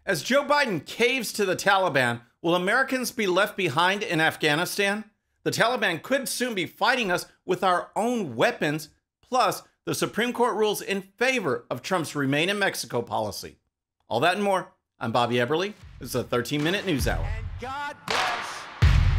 As Joe Biden caves to the Taliban, will Americans be left behind in Afghanistan? The Taliban could soon be fighting us with our own weapons, plus the Supreme Court rules in favor of Trump's Remain in Mexico policy. All that and more. I'm Bobby Eberle. This is a 13-minute news hour. And God bless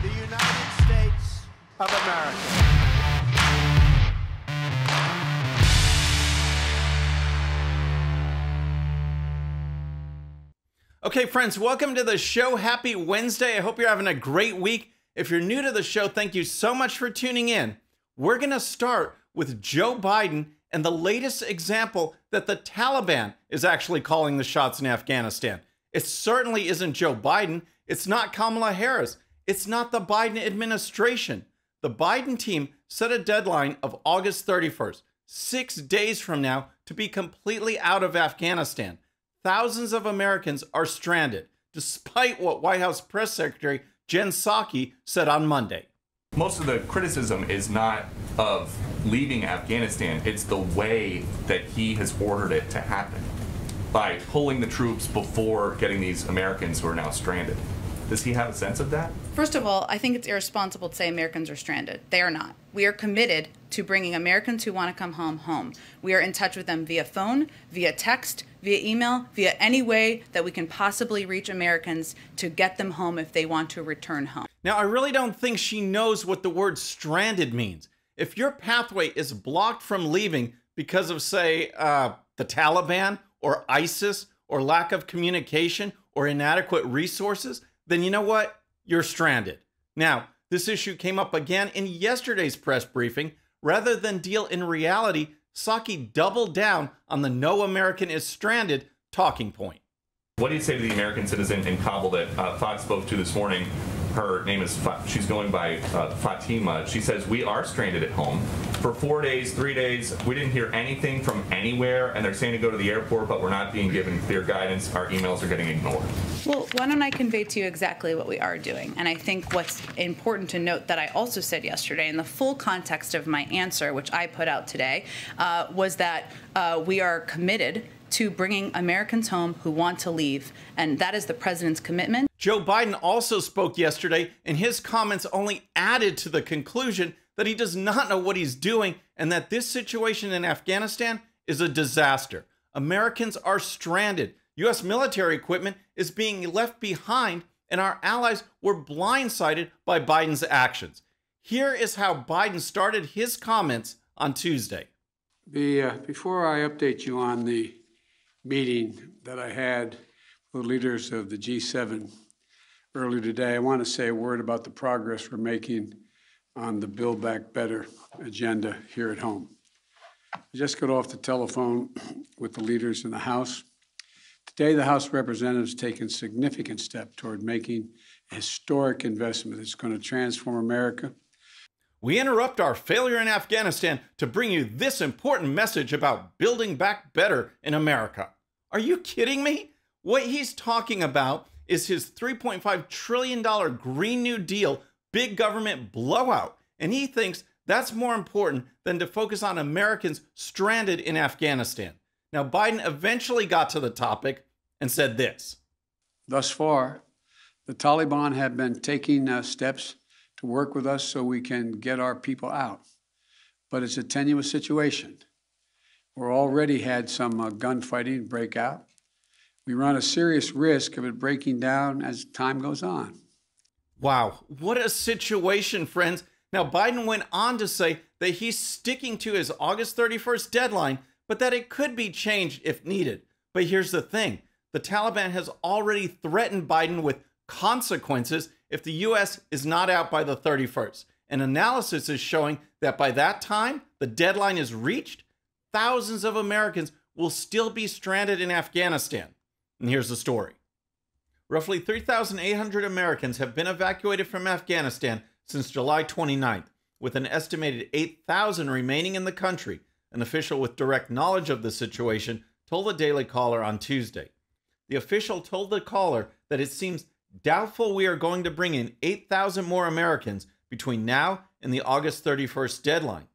the United States of America. Okay, friends, welcome to the show. Happy Wednesday. I hope you're having a great week. If you're new to the show, thank you so much for tuning in. We're going to start with Joe Biden and the latest example that the Taliban is actually calling the shots in Afghanistan. It certainly isn't Joe Biden. It's not Kamala Harris. It's not the Biden administration. The Biden team set a deadline of August 31st, 6 days from now, to be completely out of Afghanistan. Thousands of Americans are stranded, despite what White House Press Secretary Jen Psaki said on Monday. Most of the criticism is not of leaving Afghanistan, it's the way that he has ordered it to happen, by pulling the troops before getting these Americans who are now stranded. Does he have a sense of that? First of all, I think it's irresponsible to say Americans are stranded. They are not. We are committed to bringing Americans who want to come home. We are in touch with them via phone, via text, via email, via any way that we can possibly reach Americans to get them home if they want to return home. Now, I really don't think she knows what the word stranded means. If your pathway is blocked from leaving because of, say, the Taliban or ISIS or lack of communication or inadequate resources, then you know what? You're stranded. Now, this issue came up again in yesterday's press briefing. Rather than deal in reality, Psaki doubled down on the "no American is stranded" talking point. What do you say to the American citizen in Kabul that Fox spoke to this morning? Her name is, she's going by Fatima. She says, we are stranded at home for 4 days, 3 days. We didn't hear anything from anywhere, and they're saying to go to the airport, but we're not being given clear guidance. Our emails are getting ignored. Well, why don't I convey to you exactly what we are doing? And I think what's important to note that I also said yesterday in the full context of my answer, which I put out today, was that we are committed to bringing Americans home who want to leave, and that is the president's commitment. Joe Biden also spoke yesterday, and his comments only added to the conclusion that he does not know what he's doing and that this situation in Afghanistan is a disaster. Americans are stranded. U.S. military equipment is being left behind, and our allies were blindsided by Biden's actions. Here is how Biden started his comments on Tuesday. Before I update you on the meeting that I had with leaders of the G7 earlier today, I want to say a word about the progress we're making on the Build Back Better agenda here at home. I just got off the telephone with the leaders in the House. Today, the House of Representatives has taken significant step toward making a historic investment that's going to transform America. We interrupt our failure in Afghanistan to bring you this important message about building back better in America. Are you kidding me? What he's talking about is his $3.5 trillion Green New Deal big government blowout, and he thinks that's more important than to focus on Americans stranded in Afghanistan. Now, Biden eventually got to the topic and said this. Thus far, the Taliban have been taking steps to work with us so we can get our people out. But it's a tenuous situation. We're already had some gunfighting break out. We run a serious risk of it breaking down as time goes on. Wow, what a situation, friends. Now, Biden went on to say that he's sticking to his August 31st deadline, but that it could be changed if needed. But here's the thing. The Taliban has already threatened Biden with consequences if the U.S. is not out by the 31st. And analysis is showing that by that time, the deadline is reached, thousands of Americans will still be stranded in Afghanistan. And here's the story. Roughly 3,800 Americans have been evacuated from Afghanistan since July 29th, with an estimated 8,000 remaining in the country. An official with direct knowledge of the situation told the Daily Caller on Tuesday. The official told the caller that it seems doubtful we are going to bring in 8,000 more Americans between now and the August 31st deadline.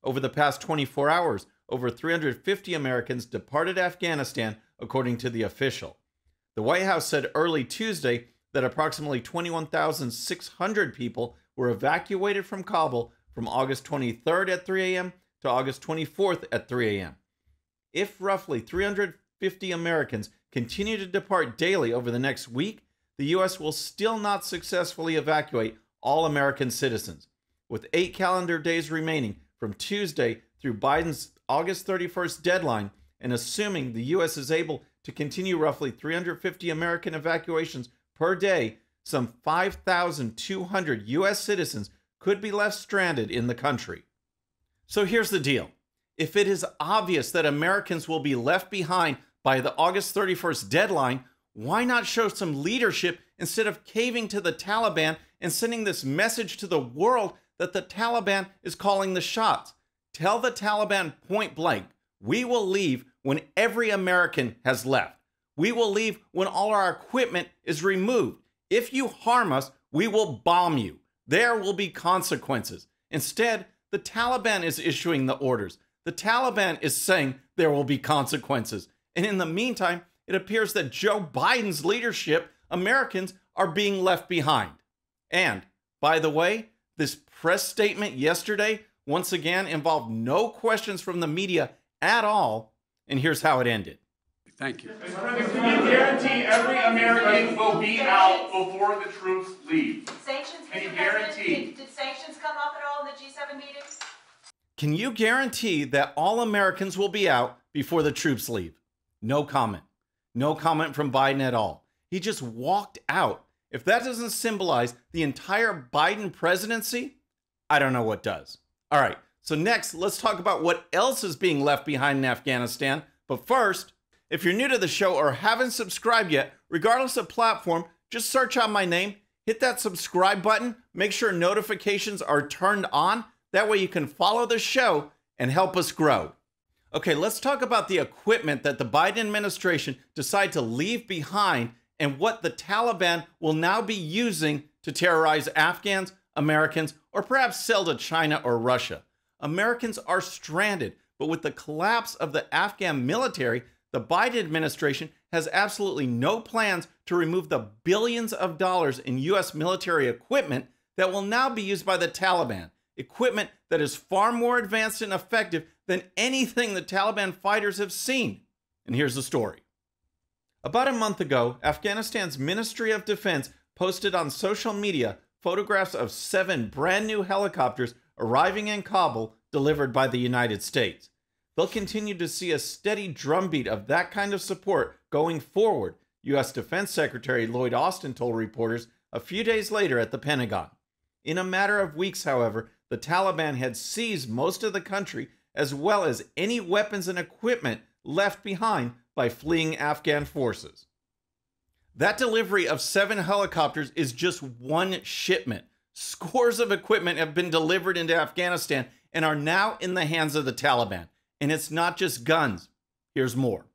Over the past 24 hours, over 350 Americans departed Afghanistan, according to the official. The White House said early Tuesday that approximately 21,600 people were evacuated from Kabul from August 23rd at 3 a.m. to August 24th at 3 a.m. If roughly 350 Americans continue to depart daily over the next week, the U.S. will still not successfully evacuate all American citizens. With 8 calendar days remaining from Tuesday through Biden's August 31st deadline, and assuming the U.S. is able to continue roughly 350 American evacuations per day, some 5,200 U.S. citizens could be left stranded in the country. So here's the deal. If it is obvious that Americans will be left behind by the August 31st deadline, why not show some leadership instead of caving to the Taliban and sending this message to the world that the Taliban is calling the shots? Tell the Taliban point blank, we will leave when every American has left. We will leave when all our equipment is removed. If you harm us, we will bomb you. There will be consequences. Instead, the Taliban is issuing the orders. The Taliban is saying there will be consequences. And in the meantime, it appears that Joe Biden's leadership, Americans are being left behind. And, by the way, this press statement yesterday once again involved no questions from the media at all. And here's how it ended. Thank you. Mr. President, can you guarantee every American will be out before the troops leave? Sanctions, Can you Mr. President, guarantee? did sanctions come up at all in the G7 meeting? Can you guarantee that all Americans will be out before the troops leave? No comment. No comment from Biden at all. He just walked out. If that doesn't symbolize the entire Biden presidency, I don't know what does. All right, so next, let's talk about what else is being left behind in Afghanistan. But first, if you're new to the show or haven't subscribed yet, regardless of platform, just search out my name, hit that subscribe button, make sure notifications are turned on. That way you can follow the show and help us grow. Okay, let's talk about the equipment that the Biden administration decided to leave behind and what the Taliban will now be using to terrorize Afghans, Americans, or perhaps sell to China or Russia. Americans are stranded, but with the collapse of the Afghan military, the Biden administration has absolutely no plans to remove the billions of dollars in U.S. military equipment that will now be used by the Taliban. Equipment that is far more advanced and effective than anything the Taliban fighters have seen. And here's the story. About a month ago, Afghanistan's Ministry of Defense posted on social media photographs of 7 brand new helicopters arriving in Kabul delivered by the United States. They'll continue to see a steady drumbeat of that kind of support going forward, U.S. Defense Secretary Lloyd Austin told reporters a few days later at the Pentagon. In a matter of weeks, however, the Taliban had seized most of the country as well as any weapons and equipment left behind by fleeing Afghan forces. That delivery of 7 helicopters is just one shipment. Scores of equipment have been delivered into Afghanistan and are now in the hands of the Taliban. And it's not just guns. Here's more.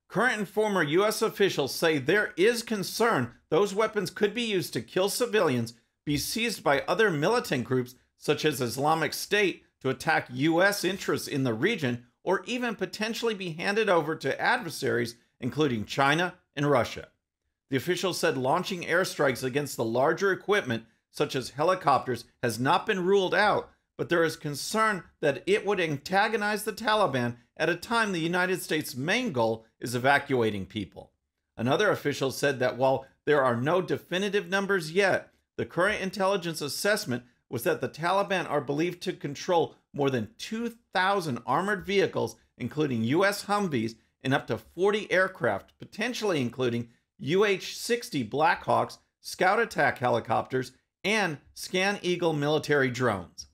Current and former U.S. officials say there is concern those weapons could be used to kill civilians, be seized by other militant groups such as Islamic State to attack U.S. interests in the region, or even potentially be handed over to adversaries including China and Russia. The officials said launching airstrikes against the larger equipment, such as helicopters, has not been ruled out, but there is concern that it would antagonize the Taliban at a time the United States' main goal is evacuating people. Another official said that while there are no definitive numbers yet, the current intelligence assessment was that the Taliban are believed to control more than 2,000 armored vehicles, including U.S. Humvees, and up to 40 aircraft, potentially including UH-60 Blackhawks, Scout attack helicopters, and Scan Eagle military drones.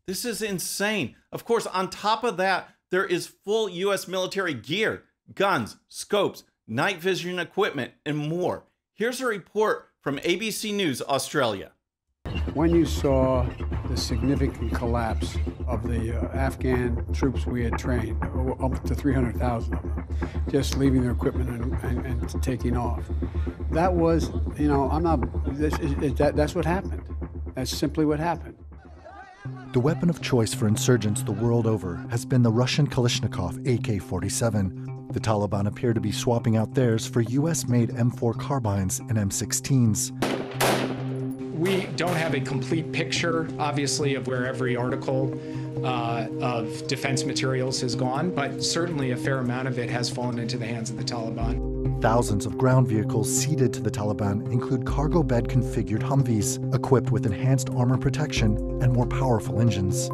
This is insane. Of course, on top of that, there is full U.S. military gear, guns, scopes, night vision equipment, and more. Here's a report from ABC News Australia. When you saw the significant collapse of the Afghan troops we had trained, up to 300,000 of them, just leaving their equipment and taking off, that was, that's what happened. That's simply what happened. The weapon of choice for insurgents the world over has been the Russian Kalashnikov AK-47. The Taliban appear to be swapping out theirs for U.S.-made M4 carbines and M16s. We don't have a complete picture, obviously, of where every article of defense materials has gone, but certainly a fair amount of it has fallen into the hands of the Taliban. Thousands of ground vehicles ceded to the Taliban include cargo bed-configured Humvees equipped with enhanced armor protection and more powerful engines.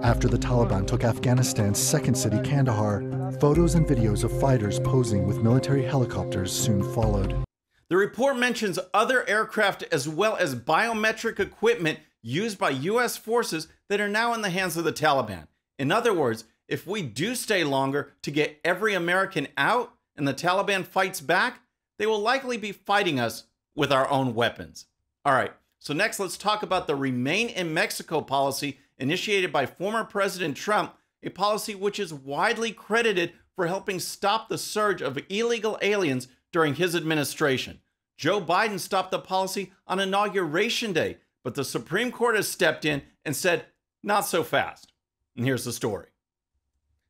After the Taliban took Afghanistan's second city, Kandahar, photos and videos of fighters posing with military helicopters soon followed. The report mentions other aircraft as well as biometric equipment used by U.S. forces that are now in the hands of the Taliban. In other words, if we do stay longer to get every American out and the Taliban fights back, they will likely be fighting us with our own weapons. All right, so next let's talk about the Remain in Mexico policy initiated by former President Trump, a policy which is widely credited for helping stop the surge of illegal aliens during his administration. Joe Biden stopped the policy on Inauguration Day, but the Supreme Court has stepped in and said, not so fast. And here's the story.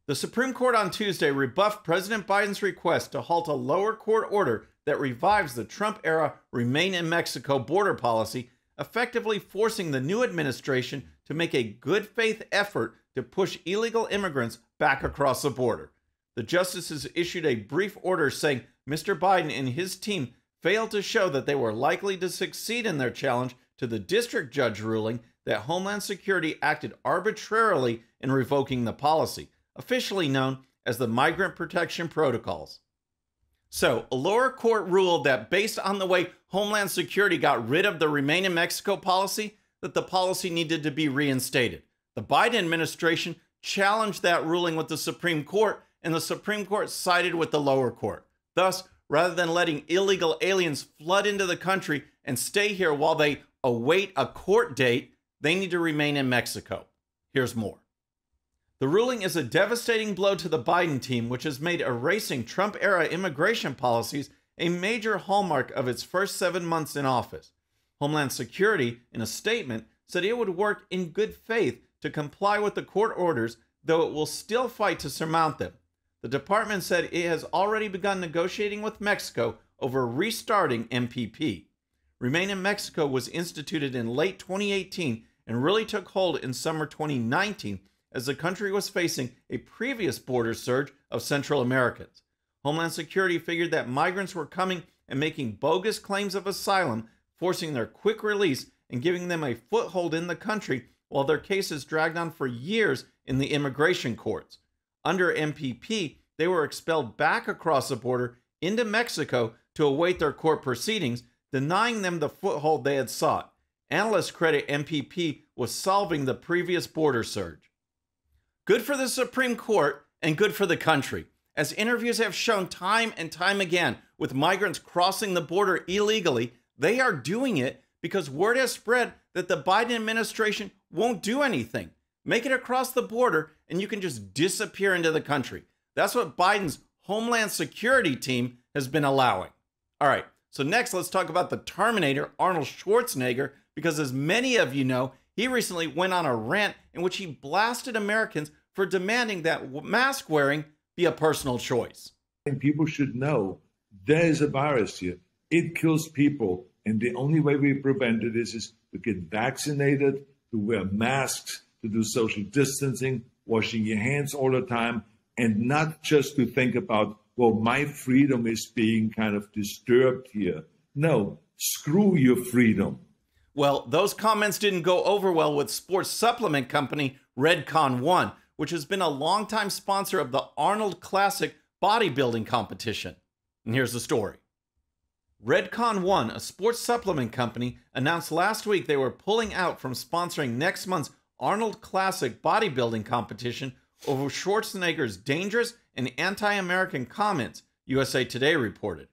The Supreme Court on Tuesday rebuffed President Biden's request to halt a lower court order that revives the Trump-era Remain in Mexico border policy, effectively forcing the new administration to make a good faith effort to push illegal immigrants back across the border. The justices issued a brief order saying Mr. Biden and his team failed to show that they were likely to succeed in their challenge to the district judge ruling that Homeland Security acted arbitrarily in revoking the policy, officially known as the Migrant Protection Protocols. So, a lower court ruled that based on the way Homeland Security got rid of the Remain in Mexico policy, that the policy needed to be reinstated. The Biden administration challenged that ruling with the Supreme Court, and the Supreme Court sided with the lower court. Thus, rather than letting illegal aliens flood into the country and stay here while they await a court date, they need to remain in Mexico. Here's more. The ruling is a devastating blow to the Biden team, which has made erasing Trump-era immigration policies a major hallmark of its first 7 months in office. Homeland Security, in a statement, said it would work in good faith to comply with the court orders, though it will still fight to surmount them. The department said it has already begun negotiating with Mexico over restarting MPP. Remain in Mexico was instituted in late 2018 and really took hold in summer 2019 as the country was facing a previous border surge of Central Americans. Homeland Security figured that migrants were coming and making bogus claims of asylum, forcing their quick release and giving them a foothold in the country while their cases dragged on for years in the immigration courts. Under MPP, they were expelled back across the border into Mexico to await their court proceedings, denying them the foothold they had sought. Analysts credit MPP with solving the previous border surge. Good for the Supreme Court and good for the country, as interviews have shown time and time again with migrants crossing the border illegally. They are doing it because word has spread that the Biden administration won't do anything. Make it across the border and you can just disappear into the country. That's what Biden's Homeland Security team has been allowing. All right, so next let's talk about the Terminator, Arnold Schwarzenegger, because as many of you know, he recently went on a rant in which he blasted Americans for demanding that mask wearing be a personal choice. And people should know there is a virus here. It kills people. And the only way we prevent it is to get vaccinated, to wear masks, to do social distancing, washing your hands all the time, and not just to think about, well, my freedom is being kind of disturbed here. No, screw your freedom. Well, those comments didn't go over well with sports supplement company Redcon One, which has been a longtime sponsor of the Arnold Classic bodybuilding competition. And here's the story. Redcon One, a sports supplement company, announced last week they were pulling out from sponsoring next month's Arnold Classic bodybuilding competition over Schwarzenegger's dangerous and anti-American comments, USA Today reported.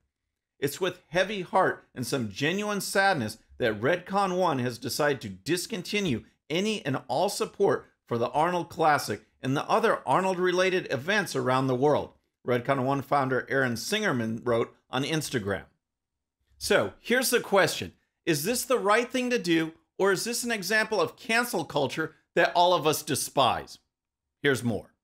It's with heavy heart and some genuine sadness that Redcon One has decided to discontinue any and all support for the Arnold Classic and the other Arnold-related events around the world, Redcon One founder Aaron Singerman wrote on Instagram. So, here's the question. Is this the right thing to do, or is this an example of cancel culture that all of us despise? Here's more.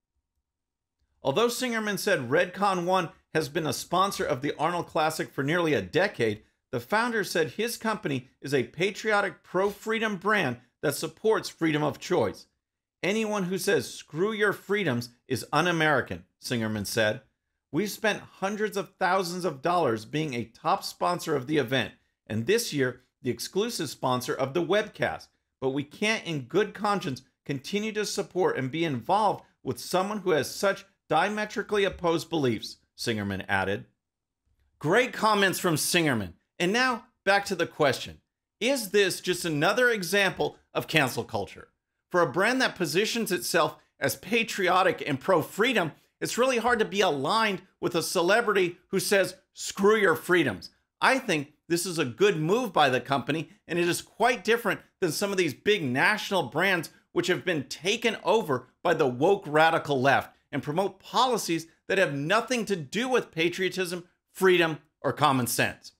Although Singerman said Redcon 1 has been a sponsor of the Arnold Classic for nearly a decade, the founder said his company is a patriotic pro-freedom brand that supports freedom of choice. Anyone who says screw your freedoms is un-American, Singerman said. We've spent hundreds of thousands of dollars being a top sponsor of the event, and this year, the exclusive sponsor of the webcast. But we can't in good conscience continue to support and be involved with someone who has such diametrically opposed beliefs, Singerman added. Great comments from Singerman. And now, back to the question. Is this just another example of cancel culture? For a brand that positions itself as patriotic and pro-freedom, it's really hard to be aligned with a celebrity who says, screw your freedoms. I think this is a good move by the company, and it is quite different than some of these big national brands which have been taken over by the woke radical left and promote policies that have nothing to do with patriotism, freedom, or common sense.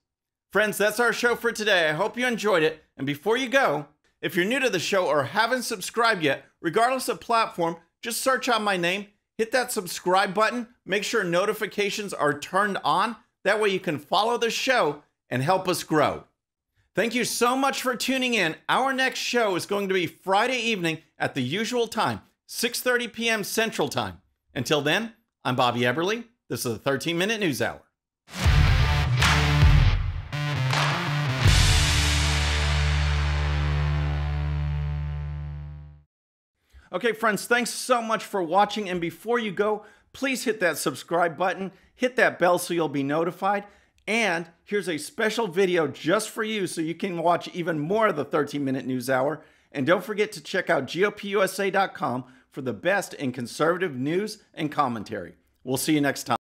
Friends, that's our show for today. I hope you enjoyed it. And before you go, if you're new to the show or haven't subscribed yet, regardless of platform, just search out my name, hit that subscribe button, make sure notifications are turned on. That way you can follow the show and help us grow. Thank you so much for tuning in. Our next show is going to be Friday evening at the usual time, 6:30 p.m. Central Time. Until then, I'm Bobby Eberle. This is the 13-Minute News Hour. Okay, friends, thanks so much for watching. And before you go, please hit that subscribe button, hit that bell so you'll be notified. And here's a special video just for you so you can watch even more of the 13-Minute News Hour. And don't forget to check out GOPUSA.com for the best in conservative news and commentary. We'll see you next time.